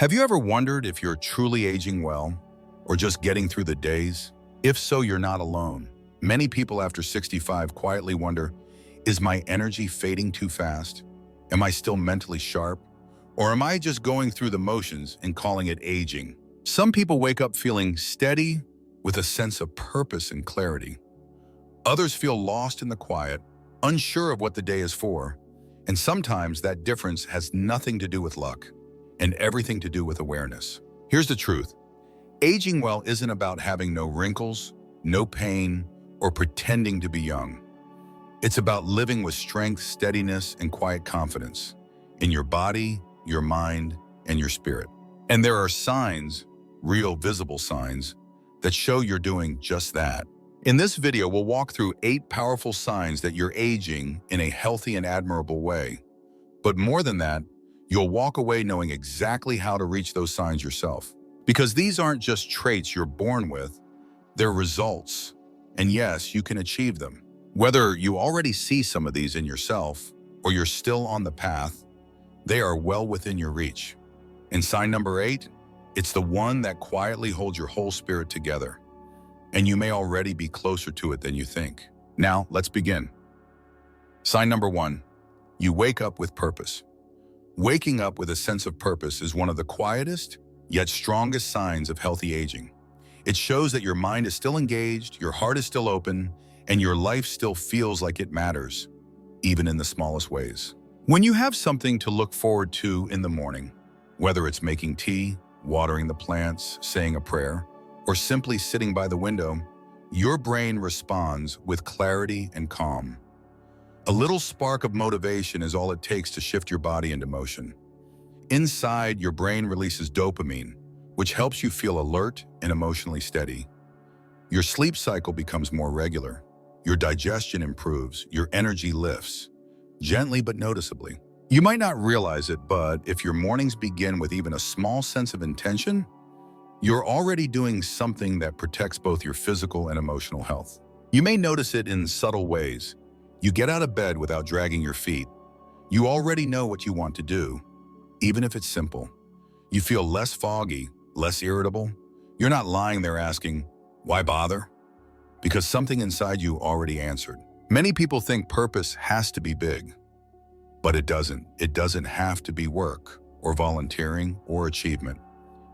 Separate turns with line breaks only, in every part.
Have you ever wondered if you're truly aging well or just getting through the days? If so, you're not alone. Many people after 65 quietly wonder, is my energy fading too fast? Am I still mentally sharp? Or am I just going through the motions and calling it aging? Some people wake up feeling steady with a sense of purpose and clarity. Others feel lost in the quiet, unsure of what the day is for. And sometimes that difference has nothing to do with luck and everything to do with awareness. Here's the truth. Aging well isn't about having no wrinkles, no pain, or pretending to be young. It's about living with strength, steadiness, and quiet confidence in your body, your mind, and your spirit. And there are signs, real visible signs, that show you're doing just that. In this video, we'll walk through 8 powerful signs that you're aging in a healthy and admirable way. But more than that, you'll walk away knowing exactly how to reach those signs yourself. Because these aren't just traits you're born with, they're results. And yes, you can achieve them. Whether you already see some of these in yourself or you're still on the path, they are well within your reach. And sign number 8, it's the one that quietly holds your whole spirit together. And you may already be closer to it than you think. Now, let's begin. Sign number 1, you wake up with purpose. Waking up with a sense of purpose is one of the quietest, yet strongest signs of healthy aging. It shows that your mind is still engaged, your heart is still open, and your life still feels like it matters, even in the smallest ways. When you have something to look forward to in the morning, whether it's making tea, watering the plants, saying a prayer, or simply sitting by the window, your brain responds with clarity and calm. A little spark of motivation is all it takes to shift your body into motion. Inside, your brain releases dopamine, which helps you feel alert and emotionally steady. Your sleep cycle becomes more regular. Your digestion improves, your energy lifts, gently but noticeably. You might not realize it, but if your mornings begin with even a small sense of intention, you're already doing something that protects both your physical and emotional health. You may notice it in subtle ways. You get out of bed without dragging your feet. You already know what you want to do, even if it's simple. You feel less foggy, less irritable. You're not lying there asking, why bother? Because something inside you already answered. Many people think purpose has to be big, but it doesn't. It doesn't have to be work or volunteering or achievement.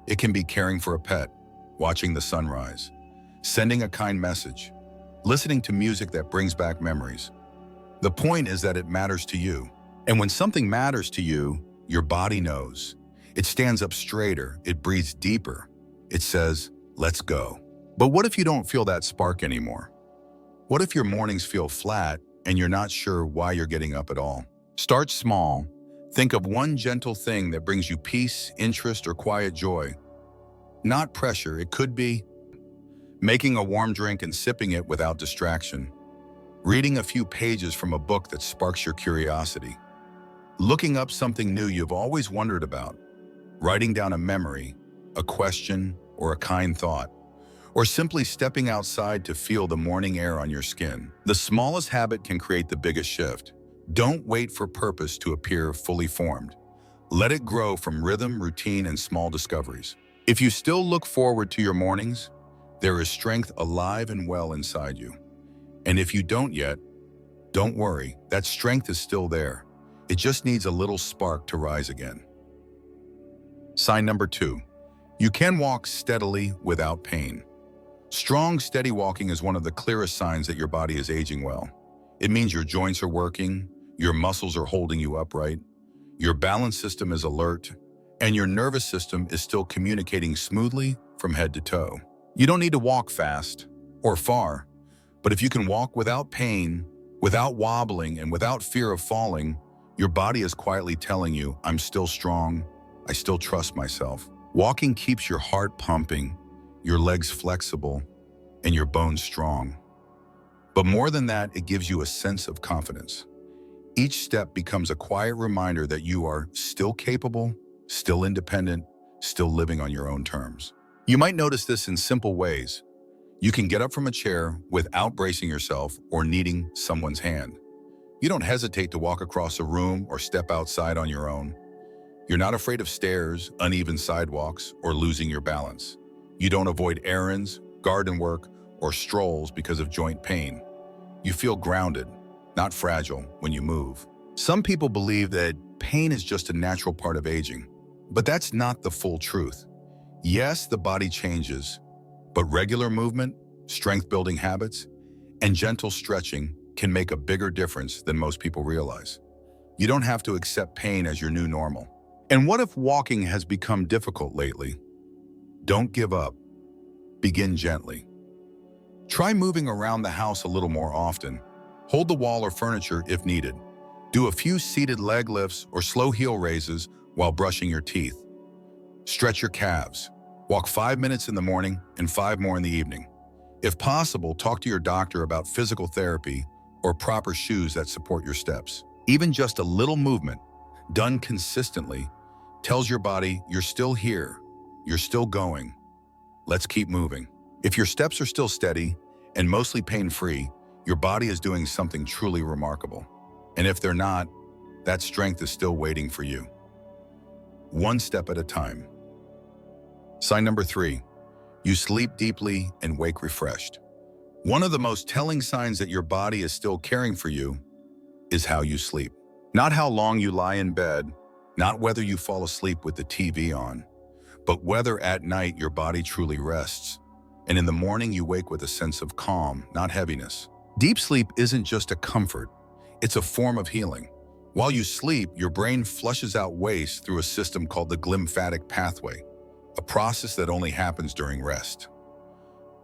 It can be caring for a pet, watching the sunrise, sending a kind message, listening to music that brings back memories. The point is that it matters to you. And when something matters to you, your body knows. It stands up straighter, it breathes deeper. It says, let's go. But what if you don't feel that spark anymore? What if your mornings feel flat and you're not sure why you're getting up at all? Start small. Think of one gentle thing that brings you peace, interest, or quiet joy. Not pressure. It could be making a warm drink and sipping it without distraction. Reading a few pages from a book that sparks your curiosity. Looking up something new you've always wondered about. Writing down a memory, a question, or a kind thought. Or simply stepping outside to feel the morning air on your skin. The smallest habit can create the biggest shift. Don't wait for purpose to appear fully formed. Let it grow from rhythm, routine, and small discoveries. If you still look forward to your mornings, there is strength alive and well inside you. And if you don't yet, don't worry, that strength is still there. It just needs a little spark to rise again. Sign number 2, you can walk steadily without pain. Strong, steady walking is one of the clearest signs that your body is aging well. It means your joints are working, your muscles are holding you upright, your balance system is alert, and your nervous system is still communicating smoothly from head to toe. You don't need to walk fast or far, but if you can walk without pain, without wobbling, and without fear of falling, your body is quietly telling you, I'm still strong, I still trust myself. Walking keeps your heart pumping, your legs flexible, and your bones strong. But more than that, it gives you a sense of confidence. Each step becomes a quiet reminder that you are still capable, still independent, still living on your own terms. You might notice this in simple ways. You can get up from a chair without bracing yourself or needing someone's hand. You don't hesitate to walk across a room or step outside on your own. You're not afraid of stairs, uneven sidewalks, or losing your balance. You don't avoid errands, garden work, or strolls because of joint pain. You feel grounded, not fragile, when you move. Some people believe that pain is just a natural part of aging, but that's not the full truth. Yes, the body changes, but regular movement, strength-building habits, and gentle stretching can make a bigger difference than most people realize. You don't have to accept pain as your new normal. And what if walking has become difficult lately? Don't give up. Begin gently. Try moving around the house a little more often. Hold the wall or furniture if needed. Do a few seated leg lifts or slow heel raises while brushing your teeth. Stretch your calves. Walk 5 minutes in the morning and 5 more in the evening. If possible, talk to your doctor about physical therapy or proper shoes that support your steps. Even just a little movement, done consistently, tells your body you're still here, you're still going. Let's keep moving. If your steps are still steady and mostly pain-free, your body is doing something truly remarkable. And if they're not, that strength is still waiting for you. One step at a time. Sign number 3, you sleep deeply and wake refreshed. One of the most telling signs that your body is still caring for you is how you sleep. Not how long you lie in bed, not whether you fall asleep with the TV on, but whether at night your body truly rests, and in the morning you wake with a sense of calm, not heaviness. Deep sleep isn't just a comfort, it's a form of healing. While you sleep, your brain flushes out waste through a system called the glymphatic pathway, a process that only happens during rest.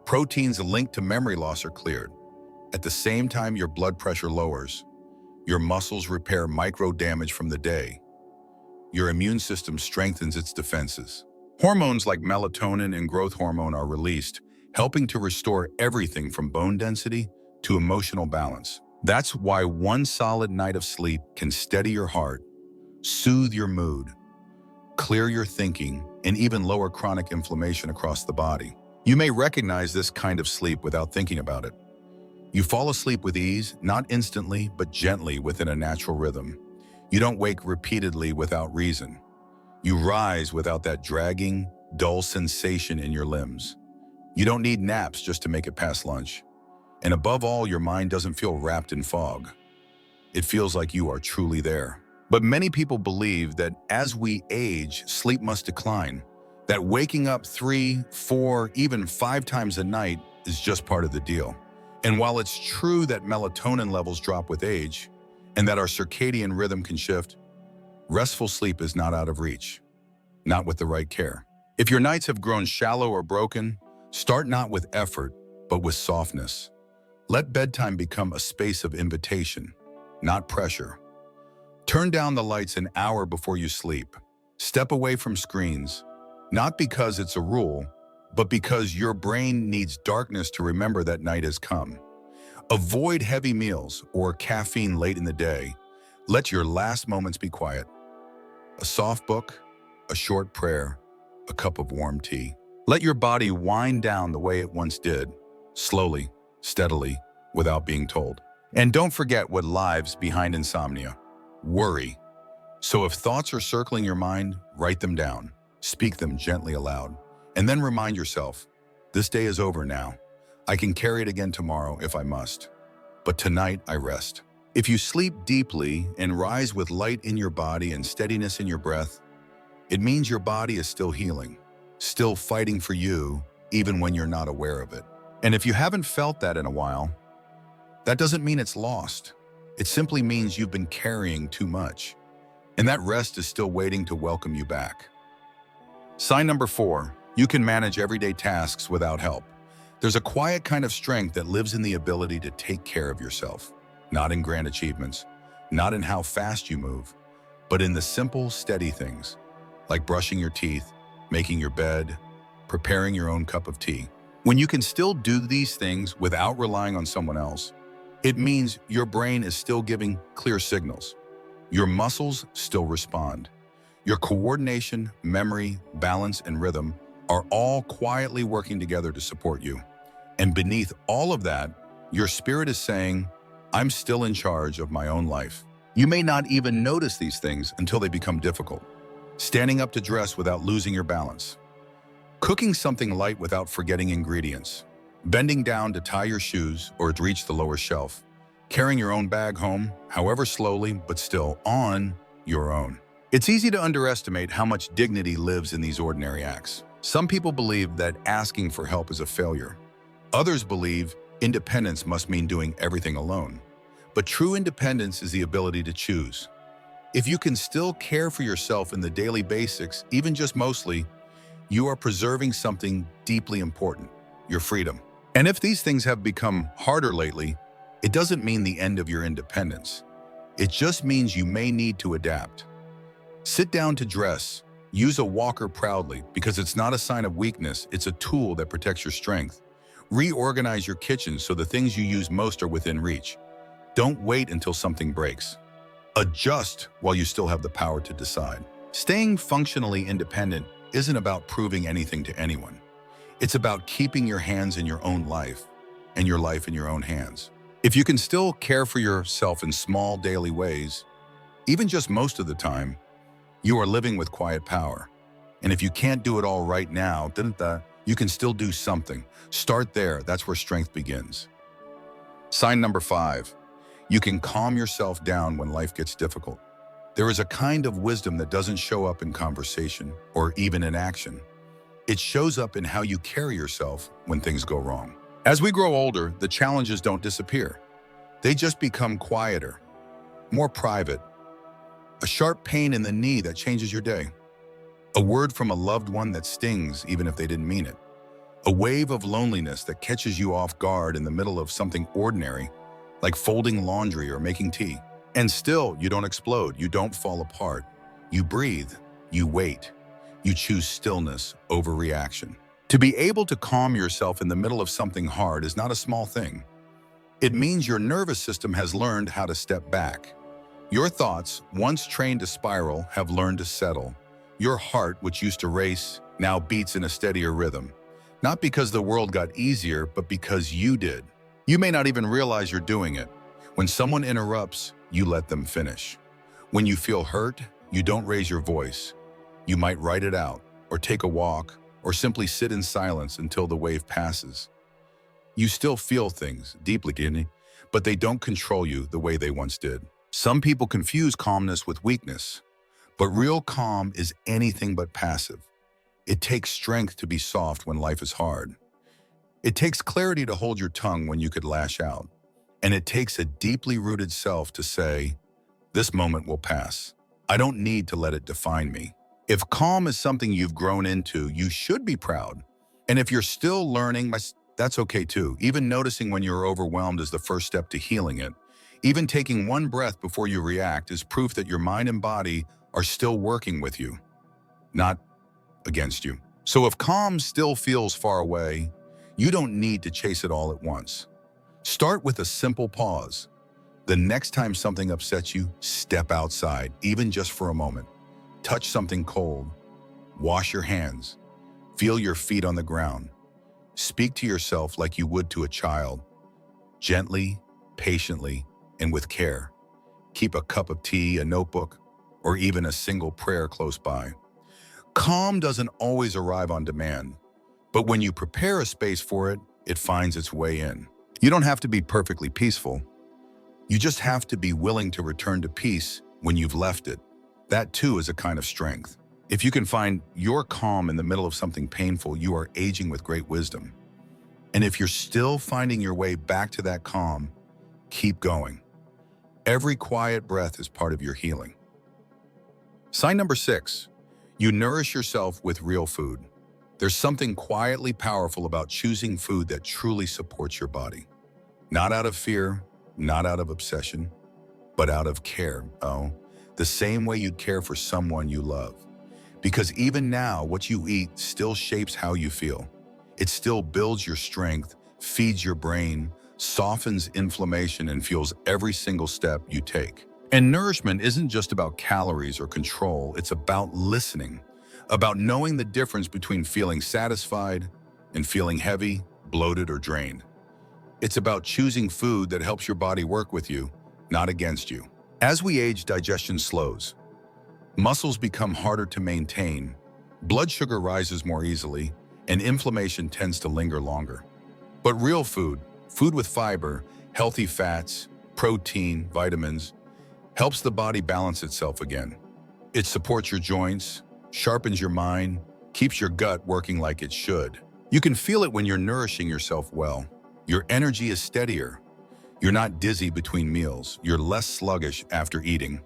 Proteins linked to memory loss are cleared. At the same time your blood pressure lowers, your muscles repair micro damage from the day. Your immune system strengthens its defenses. Hormones like melatonin and growth hormone are released, helping to restore everything from bone density to emotional balance. That's why one solid night of sleep can steady your heart, soothe your mood, clear your thinking, and even lower chronic inflammation across the body. You may recognize this kind of sleep without thinking about it. You fall asleep with ease, not instantly, but gently within a natural rhythm. You don't wake repeatedly without reason. You rise without that dragging, dull sensation in your limbs. You don't need naps just to make it past lunch. And above all, your mind doesn't feel wrapped in fog. It feels like you are truly there. But many people believe that as we age, sleep must decline, that waking up 3, 4, even 5 times a night is just part of the deal. And while it's true that melatonin levels drop with age, and that our circadian rhythm can shift, restful sleep is not out of reach, not with the right care. If your nights have grown shallow or broken, start not with effort, but with softness. Let bedtime become a space of invitation, not pressure. Turn down the lights an hour before you sleep. Step away from screens, not because it's a rule, but because your brain needs darkness to remember that night has come. Avoid heavy meals or caffeine late in the day. Let your last moments be quiet. A soft book, a short prayer, a cup of warm tea. Let your body wind down the way it once did, slowly, steadily, without being told. And don't forget what lies behind insomnia: worry. So if thoughts are circling your mind, write them down. Speak them gently aloud. And then remind yourself, this day is over now. I can carry it again tomorrow if I must. But tonight I rest. If you sleep deeply and rise with light in your body and steadiness in your breath, it means your body is still healing, still fighting for you, even when you're not aware of it. And if you haven't felt that in a while, that doesn't mean it's lost. It simply means you've been carrying too much, and that rest is still waiting to welcome you back. Sign number 4, you can manage everyday tasks without help. There's a quiet kind of strength that lives in the ability to take care of yourself, not in grand achievements, not in how fast you move, but in the simple, steady things, like brushing your teeth, making your bed, preparing your own cup of tea. When you can still do these things without relying on someone else, it means your brain is still giving clear signals. Your muscles still respond. Your coordination, memory, balance, and rhythm are all quietly working together to support you. And beneath all of that, your spirit is saying, I'm still in charge of my own life. You may not even notice these things until they become difficult. standing up to dress without losing your balance, cooking something light without forgetting ingredients, bending down to tie your shoes or to reach the lower shelf, carrying your own bag home, however slowly, but still on your own. It's easy to underestimate how much dignity lives in these ordinary acts. Some people believe that asking for help is a failure. Others believe independence must mean doing everything alone. But true independence is the ability to choose. If you can still care for yourself in the daily basics, even just mostly, you are preserving something deeply important, your freedom. And if these things have become harder lately, it doesn't mean the end of your independence. It just means you may need to adapt. Sit down to dress. Use a walker proudly because it's not a sign of weakness, it's a tool that protects your strength. Reorganize your kitchen so the things you use most are within reach. Don't wait until something breaks. Adjust while you still have the power to decide. Staying functionally independent isn't about proving anything to anyone. It's about keeping your hands in your own life and your life in your own hands. If you can still care for yourself in small daily ways, even just most of the time, you are living with quiet power. And if you can't do it all right now, you can still do something. Start there. That's where strength begins. Sign number 5. You can calm yourself down when life gets difficult. There is a kind of wisdom that doesn't show up in conversation or even in action. It shows up in how you carry yourself when things go wrong. As we grow older, the challenges don't disappear. They just become quieter, more private. A sharp pain in the knee that changes your day. A word from a loved one that stings even if they didn't mean it. A wave of loneliness that catches you off guard in the middle of something ordinary, like folding laundry or making tea. And still, you don't explode, you don't fall apart. You breathe, you wait. You choose stillness over reaction. To be able to calm yourself in the middle of something hard is not a small thing. It means your nervous system has learned how to step back. Your thoughts, once trained to spiral, have learned to settle. Your heart, which used to race, now beats in a steadier rhythm. Not because the world got easier, but because you did. You may not even realize you're doing it. When someone interrupts, you let them finish. When you feel hurt, you don't raise your voice. You might write it out, or take a walk, or simply sit in silence until the wave passes. You still feel things deeply, but they don't control you the way they once did. Some people confuse calmness with weakness, but real calm is anything but passive. It takes strength to be soft when life is hard. It takes clarity to hold your tongue when you could lash out. And it takes a deeply rooted self to say, this moment will pass. I don't need to let it define me. If calm is something you've grown into, you should be proud. And if you're still learning, that's okay too. Even noticing when you're overwhelmed is the first step to healing it. Even taking one breath before you react is proof that your mind and body are still working with you, not against you. So if calm still feels far away, you don't need to chase it all at once. Start with a simple pause. The next time something upsets you, step outside, even just for a moment. Touch something cold. Wash your hands. Feel your feet on the ground. Speak to yourself like you would to a child. Gently, patiently, and with care. Keep a cup of tea, a notebook, or even a single prayer close by. Calm doesn't always arrive on demand, but when you prepare a space for it, it finds its way in. You don't have to be perfectly peaceful. You just have to be willing to return to peace when you've left it. That too is a kind of strength. If you can find your calm in the middle of something painful, you are aging with great wisdom. And if you're still finding your way back to that calm, keep going. Every quiet breath is part of your healing. Sign number 6, you nourish yourself with real food. There's something quietly powerful about choosing food that truly supports your body. Not out of fear, not out of obsession, but out of care. Oh, the same way you'd care for someone you love. Because even now, what you eat still shapes how you feel. It still builds your strength, feeds your brain, softens inflammation, and fuels every single step you take. And nourishment isn't just about calories or control, it's about listening, about knowing the difference between feeling satisfied and feeling heavy, bloated, or drained. It's about choosing food that helps your body work with you, not against you. As we age, digestion slows. Muscles become harder to maintain, blood sugar rises more easily, and inflammation tends to linger longer. But real food, food with fiber, healthy fats, protein, vitamins, helps the body balance itself again. It supports your joints, sharpens your mind, keeps your gut working like it should. You can feel it when you're nourishing yourself well. Your energy is steadier. You're not dizzy between meals. You're less sluggish after eating.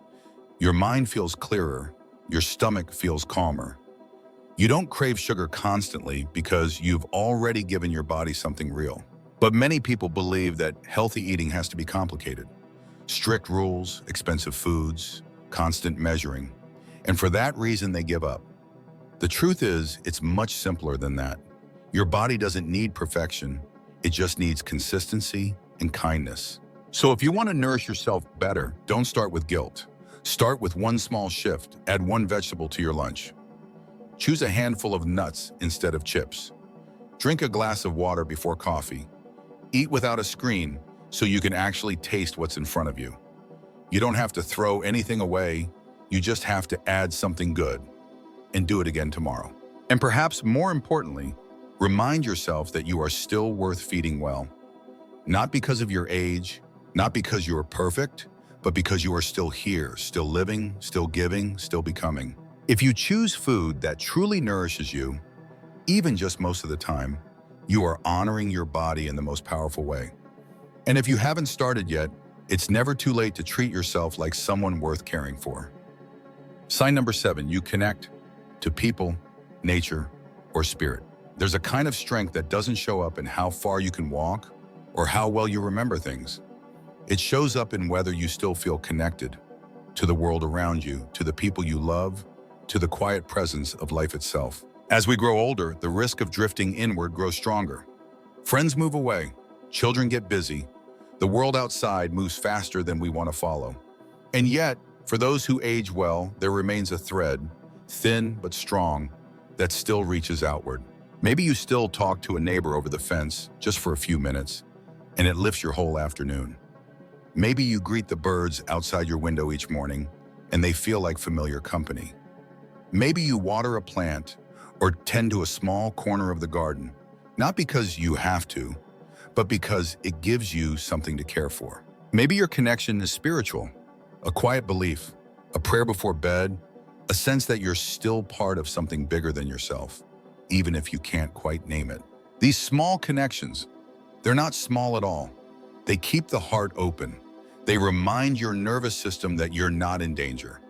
Your mind feels clearer. Your stomach feels calmer. You don't crave sugar constantly because you've already given your body something real. But many people believe that healthy eating has to be complicated. Strict rules, expensive foods, constant measuring. And for that reason, they give up. The truth is, it's much simpler than that. Your body doesn't need perfection. It just needs consistency and kindness. So if you want to nourish yourself better, don't start with guilt. Start with one small shift. Add one vegetable to your lunch. Choose a handful of nuts instead of chips. Drink a glass of water before coffee. Eat without a screen so you can actually taste what's in front of you. You don't have to throw anything away. You just have to add something good and do it again tomorrow. And perhaps more importantly, remind yourself that you are still worth feeding well. Not because of your age, not because you are perfect, but because you are still here, still living, still giving, still becoming. If you choose food that truly nourishes you, even just most of the time, you are honoring your body in the most powerful way. And if you haven't started yet, it's never too late to treat yourself like someone worth caring for. Sign number 7, you connect to people, nature, or spirit. There's a kind of strength that doesn't show up in how far you can walk or how well you remember things. It shows up in whether you still feel connected to the world around you, to the people you love, to the quiet presence of life itself. As we grow older, the risk of drifting inward grows stronger. Friends move away, children get busy, the world outside moves faster than we want to follow. And yet, for those who age well, there remains a thread, thin but strong, that still reaches outward. Maybe you still talk to a neighbor over the fence just for a few minutes, and it lifts your whole afternoon. Maybe you greet the birds outside your window each morning, and they feel like familiar company. Maybe you water a plant or tend to a small corner of the garden, not because you have to, but because it gives you something to care for. Maybe your connection is spiritual, a quiet belief, a prayer before bed, a sense that you're still part of something bigger than yourself, even if you can't quite name it. These small connections, they're not small at all. They keep the heart open. They remind your nervous system that you're not in danger.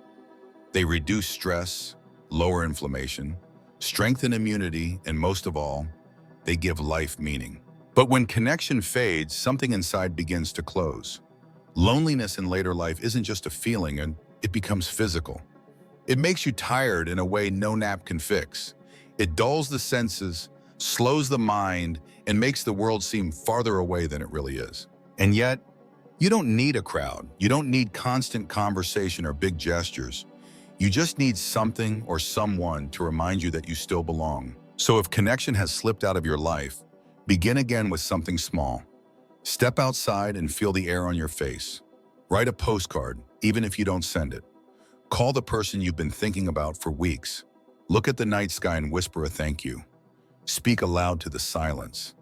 They reduce stress, lower inflammation, strengthen immunity, and most of all, they give life meaning. But when connection fades, something inside begins to close. Loneliness in later life isn't just a feeling, and it becomes physical. It makes you tired in a way no nap can fix. It dulls the senses, slows the mind, and makes the world seem farther away than it really is. And yet, you don't need a crowd. You don't need constant conversation or big gestures. You just need something or someone to remind you that you still belong. So if connection has slipped out of your life, begin again with something small. Step outside and feel the air on your face. Write a postcard, even if you don't send it. Call the person you've been thinking about for weeks. Look at the night sky and whisper a thank you. Speak aloud to the silence,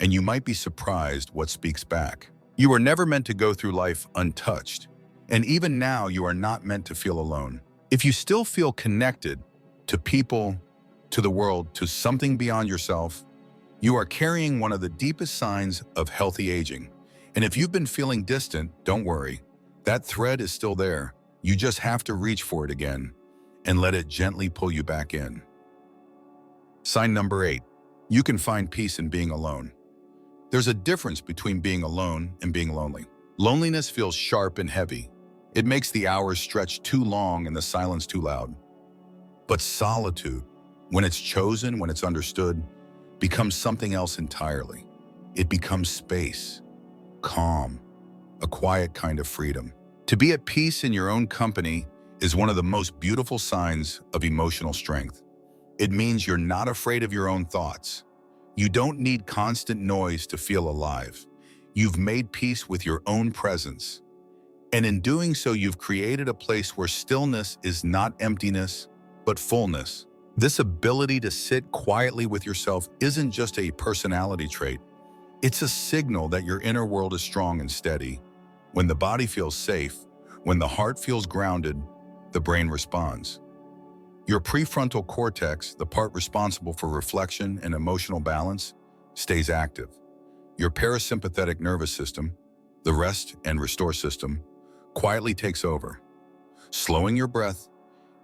and you might be surprised what speaks back. You were never meant to go through life untouched, and even now you are not meant to feel alone. If you still feel connected to people, to the world, to something beyond yourself, you are carrying one of the deepest signs of healthy aging. And if you've been feeling distant, don't worry. That thread is still there. You just have to reach for it again and let it gently pull you back in. Sign number 8. You can find peace in being alone. There's a difference between being alone and being lonely. Loneliness feels sharp and heavy. It makes the hours stretch too long and the silence too loud. But solitude, when it's chosen, when it's understood, becomes something else entirely. It becomes space, calm, a quiet kind of freedom. To be at peace in your own company is one of the most beautiful signs of emotional strength. It means you're not afraid of your own thoughts. You don't need constant noise to feel alive. You've made peace with your own presence. And in doing so, you've created a place where stillness is not emptiness, but fullness. This ability to sit quietly with yourself isn't just a personality trait. It's a signal that your inner world is strong and steady. When the body feels safe, when the heart feels grounded, the brain responds. Your prefrontal cortex, the part responsible for reflection and emotional balance, stays active. Your parasympathetic nervous system, the rest and restore system, quietly takes over, slowing your breath,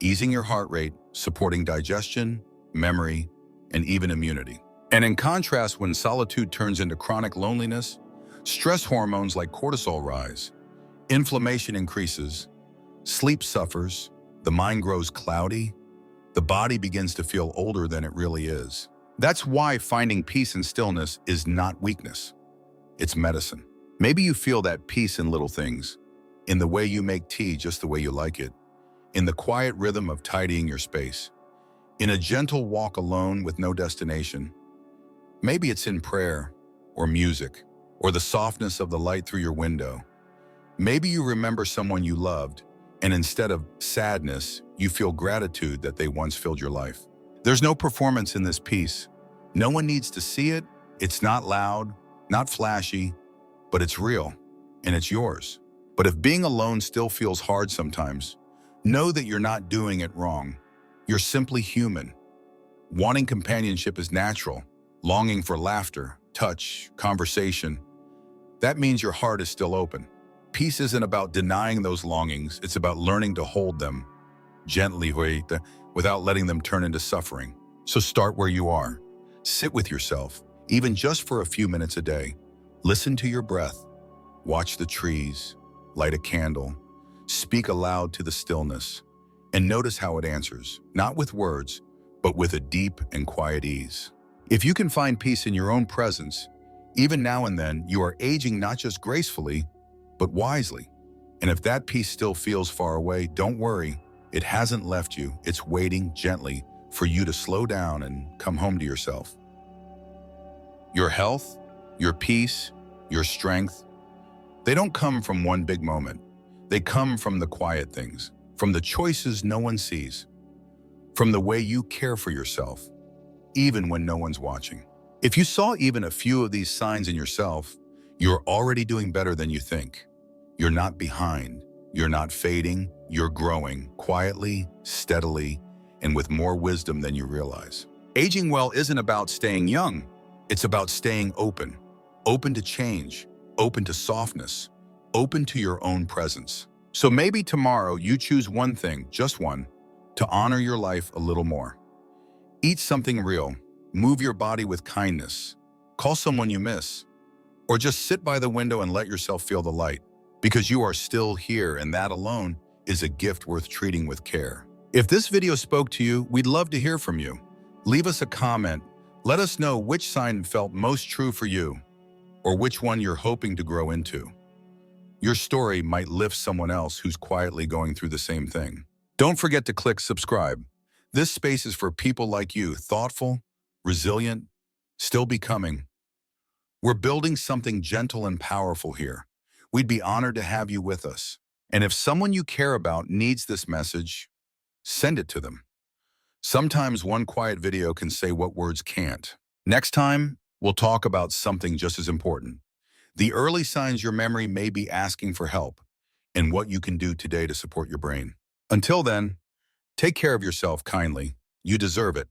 easing your heart rate, supporting digestion, memory, and even immunity. And in contrast, when solitude turns into chronic loneliness, stress hormones like cortisol rise, inflammation increases, sleep suffers, the mind grows cloudy, the body begins to feel older than it really is. That's why finding peace and stillness is not weakness. It's medicine. Maybe you feel that peace in little things, in the way you make tea just the way you like it, in the quiet rhythm of tidying your space, in a gentle walk alone with no destination. Maybe it's in prayer, or music, or the softness of the light through your window. Maybe you remember someone you loved, and instead of sadness, you feel gratitude that they once filled your life. There's no performance in this peace. No one needs to see it. It's not loud, not flashy, but it's real, and it's yours. But if being alone still feels hard sometimes, know that you're not doing it wrong. You're simply human. Wanting companionship is natural. Longing for laughter, touch, conversation. That means your heart is still open. Peace isn't about denying those longings. It's about learning to hold them gently, without letting them turn into suffering. So start where you are. Sit with yourself, even just for a few minutes a day. Listen to your breath. Watch the trees. Light a candle. Speak aloud to the stillness. And notice how it answers, not with words, but with a deep and quiet ease. If you can find peace in your own presence, even now and then, you are aging not just gracefully, but wisely. And if that peace still feels far away, don't worry. It hasn't left you. It's waiting gently for you to slow down and come home to yourself. Your health, your peace, your strength, they don't come from one big moment. They come from the quiet things, from the choices no one sees, from the way you care for yourself, even when no one's watching. If you saw even a few of these signs in yourself, you're already doing better than you think. You're not behind. You're not fading. You're growing quietly, steadily, and with more wisdom than you realize. Aging well isn't about staying young. It's about staying open. Open to change, open to softness, open to your own presence. So maybe tomorrow you choose one thing, just one, to honor your life a little more. Eat something real, move your body with kindness, call someone you miss, or just sit by the window and let yourself feel the light, because you are still here, and that alone is a gift worth treating with care. If this video spoke to you, we'd love to hear from you. Leave us a comment. Let us know which sign felt most true for you, or which one you're hoping to grow into. Your story might lift someone else who's quietly going through the same thing. Don't forget to click subscribe. This space is for people like you, thoughtful, resilient, still becoming. We're building something gentle and powerful here. We'd be honored to have you with us. And if someone you care about needs this message, send it to them. Sometimes one quiet video can say what words can't. Next time, we'll talk about something just as important. The early signs your memory may be asking for help, and what you can do today to support your brain. Until then, take care of yourself kindly. You deserve it.